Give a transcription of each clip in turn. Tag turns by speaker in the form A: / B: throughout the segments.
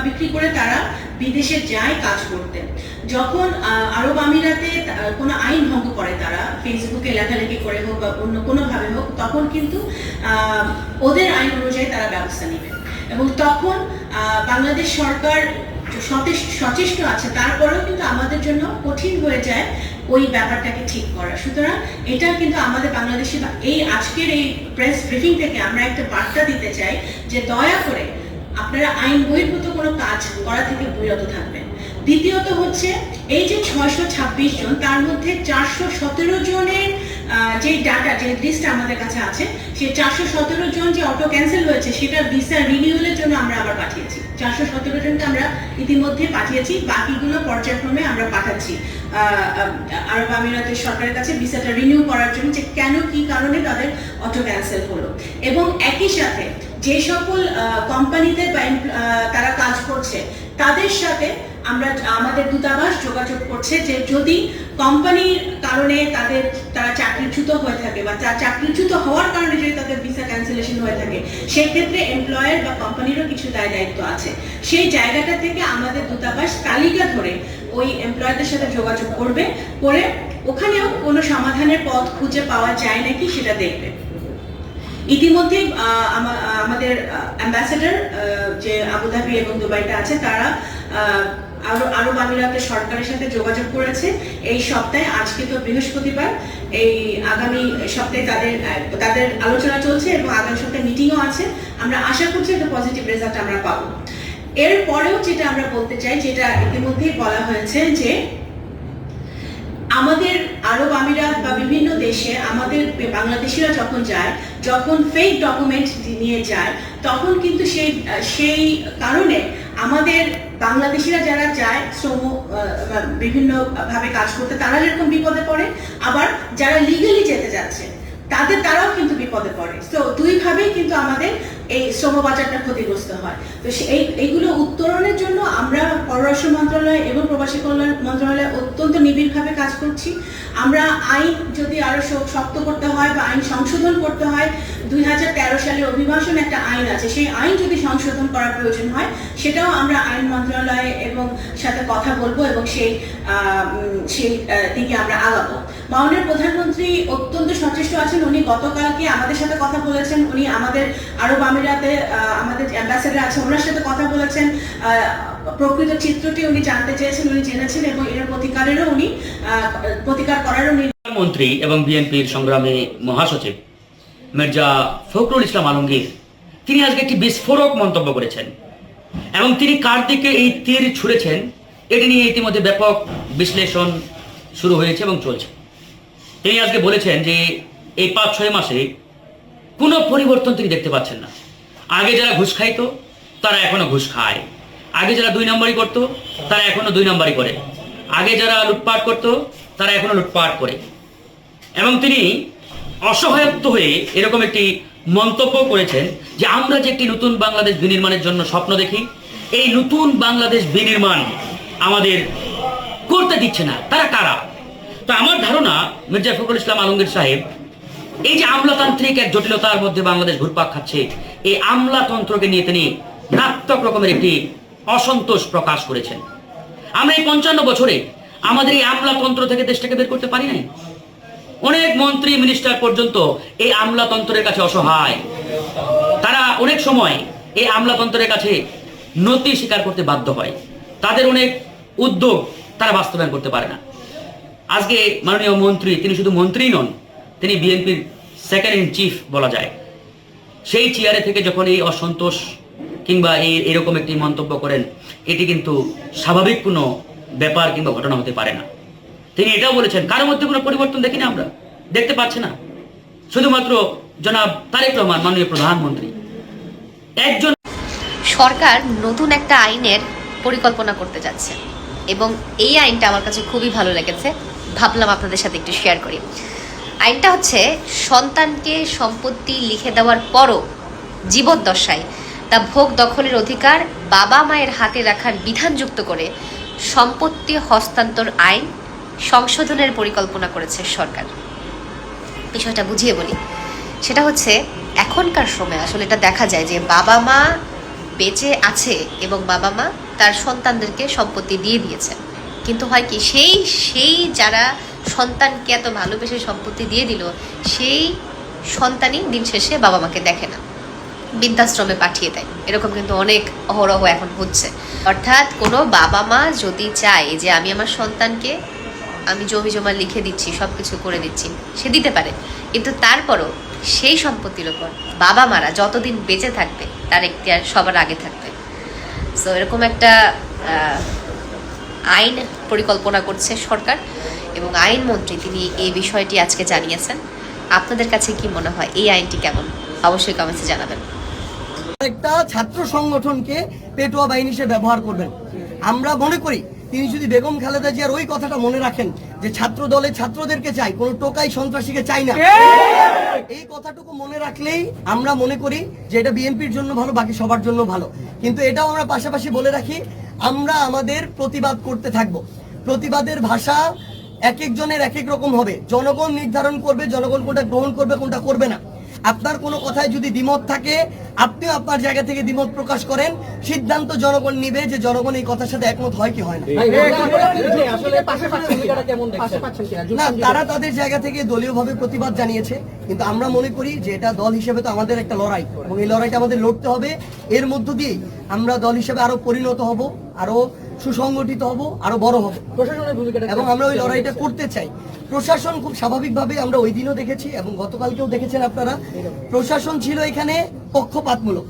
A: বিক্রি করে তারা বিদেশে যায় কাজ করতে। যখন আরব আমিরাতে কোনো আইন ভঙ্গ করে তারা, ফেসবুকে লেখালেখি করে হোক বা অন্য কোনোভাবে হোক, তখন কিন্তু ওদের আইন অনুযায়ী তারা ব্যবস্থা নেবে। এবং তখন বাংলাদেশ সরকার সচেষ্ট আছে, তারপরেও কিন্তু আমাদের জন্য কঠিন হয়ে যায় ওই ব্যাপারটাকে ঠিক করা। সুতরাং এটা কিন্তু আমাদের বাংলাদেশে এই আজকের এই প্রেস ব্রিফিং থেকে আমরা একটা বার্তা দিতে চাই যে দয়া করে আপনারা আইন বহির্ভূত কোনো কাজ করা থেকে বিরত থাকবেন। দ্বিতীয়ত হচ্ছে এই যে 626 জন, তার মধ্যে 417 জনের যে ডাটা, যে লিস্ট আমাদের কাছে আছে, সেই 417 জন যে অটো ক্যান্সেল হয়েছে সেটা ভিসা রিনিউয়ালের জন্য আমরা আবার পাঠিয়েছি। 417 জনকে আমরা ইতিমধ্যে পাঠিয়েছি, বাকিগুলো পর্যায়ক্রমে আমরা পাঠাচ্ছি আরব আমিরাতের সরকারের কাছে ভিসাটা রিনিউ করার জন্য, যে কেন কি কারণে তাদের অটো ক্যান্সেল হলো। এবং একই সাথে যে সকল কোম্পানিতে তারা কাজ করছে তাদের সাথে আমাদের দূতাবাস যোগাযোগ করছে যে যদি কোম্পানির কারণে তারা চাকরিচ্যুত হয়ে থাকে বা চাকরিচ্যুত হওয়ার কারণে যদি তাদের ভিসা ক্যান্সেলেশন হয়ে থাকে, সেই ক্ষেত্রে এমপ্লয়ার বা কোম্পানিরও কিছু দায় দায়িত্ব আছে। সেই জায়গাটা থেকে আমাদের দূতাবাস তালিকা ধরে ওই এমপ্লয়ারদের সাথে যোগাযোগ করে ওখানেও কোনো সমাধানের পথ খুঁজে পাওয়া যায় নাকি সেটা দেখবে। ইতিমধ্যে আমাদের অ্যাম্বাসেডর যে আবুধাবি এবং দুবাইতে আছে, তারা আরব আমিরাতের সরকারের সাথে যোগাযোগ করেছে এই সপ্তাহে। আজকে তো বৃহস্পতিবার, এই আগামী সপ্তাহে তাদের আলোচনা চলছে এবং আগামী সপ্তাহে মিটিংও আছে। আমরা আশা করছি একটা পজিটিভ রেজাল্ট আমরা পাবো। এরপরেও যেটা আমরা বলতে চাই, যেটা ইতিমধ্যেই বলা হয়েছে, যে আমাদের আরব আমিরাত বা বিভিন্ন দেশে আমাদের বাংলাদেশিরা যখন ফেক ডকুমেন্ট নিয়ে যায়, তখন কিন্তু সেই কারণে আমাদের বাংলাদেশিরা যারা যায় বিভিন্ন ভাবে কাজ করতে, তারা যেরকম বিপদে পড়ে, আবার যারা লিগালি যেতে যাচ্ছে তারাও কিন্তু বিপদে পড়ে। তো দুইভাবেই কিন্তু আমাদের এই শ্রম বাজারটা ক্ষতিগ্রস্ত হয়। তো এইগুলো উত্তরণের জন্য আমরা পররাষ্ট্র মন্ত্রণালয় এবং প্রবাসী কল্যাণ মন্ত্রণালয় অত্যন্ত নিবিড়ভাবে কাজ করছি। আমরা আইন যদি আরো শক্ত করতে হয় বা আইন সংশোধন করতে হয়, 2013 সালে অভিবাসন একটা আইন আছে, সেই আইন যদি সংশোধন করার প্রয়োজন হয়, সেটাও আমরা আইন মন্ত্রণালয় এবং সাথে কথা বলবো এবং সেই দিকে আমরা আগাবো। মাননীয় প্রধানমন্ত্রী অত্যন্ত সচেষ্ট আছেন। উনি গতকালকে আমাদের সাথে কথা বলেছেন, উনি আমাদের আরব আমিরাতে আমাদের অ্যাম্বাসেডর আছে, ওনার সাথে কথা বলেছেন। প্রকৃত চিত্রটি উনি জানতে চেয়েছেন, উনি জেনেছেন এবং এর প্রতিকার করারও
B: মন্ত্রী এবং বিএনপির সংগ্রামী মহাসচিব মির্জা ফখরুল ইসলাম আলমগীর, তিনি আজকে একটি বিস্ফোরক মন্তব্য করেছেন এবং তিনি কার দিকে এই তীর ছুঁড়েছেন এটি নিয়ে ইতিমধ্যে ব্যাপক বিশ্লেষণ শুরু হয়েছে এবং চলছে। তিনি আজকে বলেছেন যে এই 5-6 মাসে কোনো পরিবর্তন তিনি দেখতে পাচ্ছেন না। আগে যারা ঘুষ খাইতো তারা এখনো ঘুষ খায়, আগে যারা 2 নম্বরই করতো তারা এখনো 2 নম্বরই করে, আগে যারা লুটপাট করতো তারা এখনো লুটপাট করে। এবং তিনি অসহায়ত্ব হয়ে এরকম একটি মন্তব্য করেছেন যে আমরা যে একটি নতুন বাংলাদেশ বিনির্মাণের জন্য স্বপ্ন দেখি, এই নতুন বাংলাদেশ বিনির্মাণ আমাদের করতে দিচ্ছে না। তারা কারা? তো আমার ধারণা মির্জা ফখরুল ইসলাম আলমগীর সাহেব এই যে আমলাতান্ত্রিক এক জটিলতার মধ্যে বাংলাদেশ ঘুরপাক খাচ্ছে, এই আমলাতন্ত্রকে নিয়ে তিনি মারাত্মক রকমের একটি অসন্তোষ প্রকাশ করেছেন। আমরা এই 55 বছরে আমাদের এই আমলাতন্ত্র থেকে দেশটাকে বের করতে পারি নাই। অনেক মন্ত্রী মিনিস্টার পর্যন্ত এই আমলাতন্ত্রের কাছে অসহায়। তারা অনেক সময় এই আমলাতন্ত্রের কাছে নতি স্বীকার করতে বাধ্য হয়। তাদের অনেক উদ্যোগ তারা বাস্তবায়ন করতে পারে না। আজকে মাননীয় মন্ত্রী, তিনি শুধু মন্ত্রী নন, তিনি বিএনপির সেকেন্ড ইন চিফ বলা যায়। সেই চেয়ারে থেকে যখন এই অসন্তোষ কিংবা এরকম একটি মন্তব্য করেন, এটি কিন্তু স্বাভাবিক কোনো ব্যাপার কিংবা ঘটনা হতে পারে না। তিনি এটাও বলেছেন কারোর মধ্যে কোনো পরিবর্তন দেখি না, আমরা দেখতে পাচ্ছি না। শুধুমাত্র জনাব তারেক রহমান মাননীয় প্রধানমন্ত্রী একজন।
C: সরকার নতুন একটা আইনের পরিকল্পনা করতে যাচ্ছে এবং এই আইনটা আমার কাছে খুবই ভালো লেগেছে, ভাবলাম আপনাদের সাথে একটু শেয়ার করি। আইনটা হচ্ছে সন্তানকে সম্পত্তি লিখে দেওয়ার পরও জীবদ্দশায় তা ভোগ দখলের অধিকার বাবা মায়ের হাতে রাখার বিধান যুক্ত করে সম্পত্তি হস্তান্তর আইন সংশোধনের পরিকল্পনা করেছে সরকার। বিষয়টা বুঝিয়ে বলি, সেটা হচ্ছে এখনকার সময় আসলে এটা দেখা যায় যে বাবা মা বেঁচে আছে এবং বাবা মা তার সন্তানদেরকে সম্পত্তি দিয়ে দিয়েছে, কিন্তু হয় কি সেই যারা সন্তানকে এত ভালোবেসে সম্পত্তি দিয়ে দিল, সেই সন্তানই দিন শেষে বাবা মাকে দেখে না, বৃদ্ধাশ্রমে পাঠিয়ে দেয়। এরকম কিন্তু অনেক অহরহ এখন হচ্ছে। অর্থাৎ কোনো বাবা মা যদি চায় যে আমি আমার সন্তানকে আমি জমি জমা লিখে দিচ্ছি, সব কিছু করে দিচ্ছি, সে দিতে পারে, কিন্তু তারপরও সেই সম্পত্তির ওপর বাবা মারা যতদিন বেঁচে থাকবে তার এখতিয়ার সবার আগে থাকবে। সো এরকম একটা আইন পরিকল্পনা করছে সরকার এবং আইনমন্ত্রী তিনি এই বিষয়টি আজকে জানিয়েছেন। আপনাদের কাছে কি মনে হয় এই আইনটি কেমন? অবশ্যই কমেন্টসে জানাবেন।
D: একটা ছাত্র সংগঠনকে পেটোয়া বাহিনী হিসেবে ব্যবহার করবেন। আমরা মনে করি তিনি যদি বেগম খালেদা জিয়ার ওই কথাটা মনে রাখেন যে ছাত্র দলে ছাত্রদেরকে চাই, কোনো টোকাই সন্ত্রাসীকে চাই না, এই কথাটুকু মনে রাখলেই আমরা মনে করি যে এটা বিএনপির জন্য ভালো, বাকি সবার জন্য ভালো। কিন্তু এটাও আমরা পাশাপাশি বলে রাখি, আমরা আমাদের প্রতিবাদ করতে থাকবো। প্রতিবাদের ভাষা এক একজনের এক এক রকম হবে, জনগণ নির্ধারণ করবে, জনগণ কোনটা গ্রহণ করবে কোনটা করবে না। আপনার কোনো কথায় যদি দ্বিমত থাকে, আপনিও আপনার জায়গা থেকে দ্বিমত প্রকাশ করেন, সিদ্ধান্ত জনগণ নিবে যে জনগণ এই কথার সাথে একমত হয় কি হয় না। না, তারা তাদের জায়গা থেকে দলীয়ভাবে প্রতিবাদ জানিয়েছে, কিন্তু আমরা মনে করি যে এটা দল হিসেবে তো আমাদের একটা লড়াই এবং এই লড়াইটা আমাদের লড়তে হবে। এর মধ্য দিয়েই আমরা দল হিসেবে আরো পরিণত হব, আরো সুসংগঠিত হব, আরো বড় হব এবং আমরা ওই লড়াইটা করতে চাই। প্রশাসন খুব স্বাভাবিকভাবে আমরা ওই দিনও দেখেছি এবং গতকালকেও দেখেছেন আপনারা, প্রশাসন ছিল এখানে পক্ষপাতমূলক।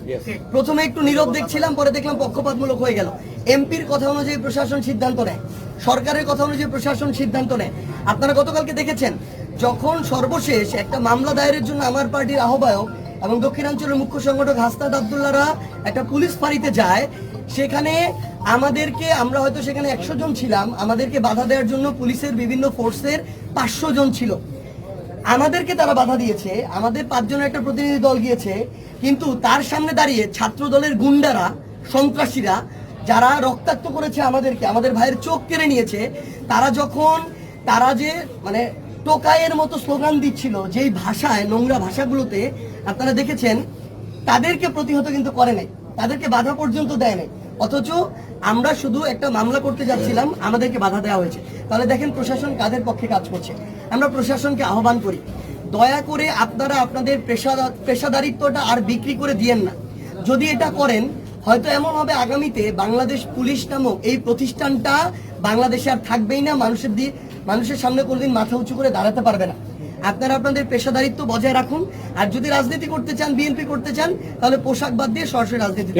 D: প্রথমে একটু নীরব দেখছিলাম, পরে দেখলাম পক্ষপাতমূলক হয়ে গেল। এমপির কথা অনুযায়ী প্রশাসন সিদ্ধান্ত নেয়, সরকারের কথা অনুযায়ী প্রশাসন সিদ্ধান্ত নেয়। আপনারা গতকালকে দেখেছেন যখন সর্বশেষ একটা মামলা দায়েরের জন্য আমার পার্টির আহ্বায়ক এবং দক্ষিণাঞ্চলের মুখ্য সংগঠক হাসনাত আব্দুল্লাহরা একটা পুলিশ ফাঁড়িতে যায়, সেখানে আমাদেরকে, আমরা হয়তো সেখানে 100 জন ছিলাম, আমাদেরকে বাধা দেওয়ার জন্য পুলিশের বিভিন্ন ফোর্সের 500 জন ছিল। আমাদেরকে তারা বাধা দিয়েছে, আমাদের 5 জনের একটা প্রতিনিধি দল গিয়েছে, কিন্তু তার সামনে দাঁড়িয়ে ছাত্র দলের গুন্ডারা, সন্ত্রাসীরা যারা রক্তাক্ত করেছে আমাদেরকে, আমাদের ভাইয়ের চোখ কেড়ে নিয়েছে, তারা যে মানে টোকাইয়ের মতো স্লোগান দিচ্ছিল, যেই ভাষায়, নোংরা ভাষাগুলোতে আপনারা দেখেছেন, তাদেরকে প্রতিহত কিন্তু করে নাই, তাদেরকে বাধা পর্যন্ত দেয় নাই। অথচ আমরা শুধু একটা মামলা করতে যাচ্ছিলাম, আমাদেরকে বাধা দেওয়া হয়েছে। তাহলে দেখেন প্রশাসন কাদের পক্ষে কাজ করছে। আমরা প্রশাসনকে আহ্বান করি, দয়া করে আপনারা আপনাদের পেশাদারিত্বটা আর বিক্রি করে দিয়েন না। যদি এটা করেন, হয়তো এমন হবে আগামীতে বাংলাদেশ পুলিশ নামক এই প্রতিষ্ঠানটা বাংলাদেশে আর থাকবেই না, মানুষের সামনে কোনোদিন মাথা উঁচু করে দাঁড়াতে পারবে না। আপনারা আপনাদের পেশাদারিত্ব বজায় রাখুন, আর যদি রাজনীতি করতে চান, বিএনপি করতে চান, তাহলে পোশাক বাদ দিয়ে সরাসরি রাজনীতি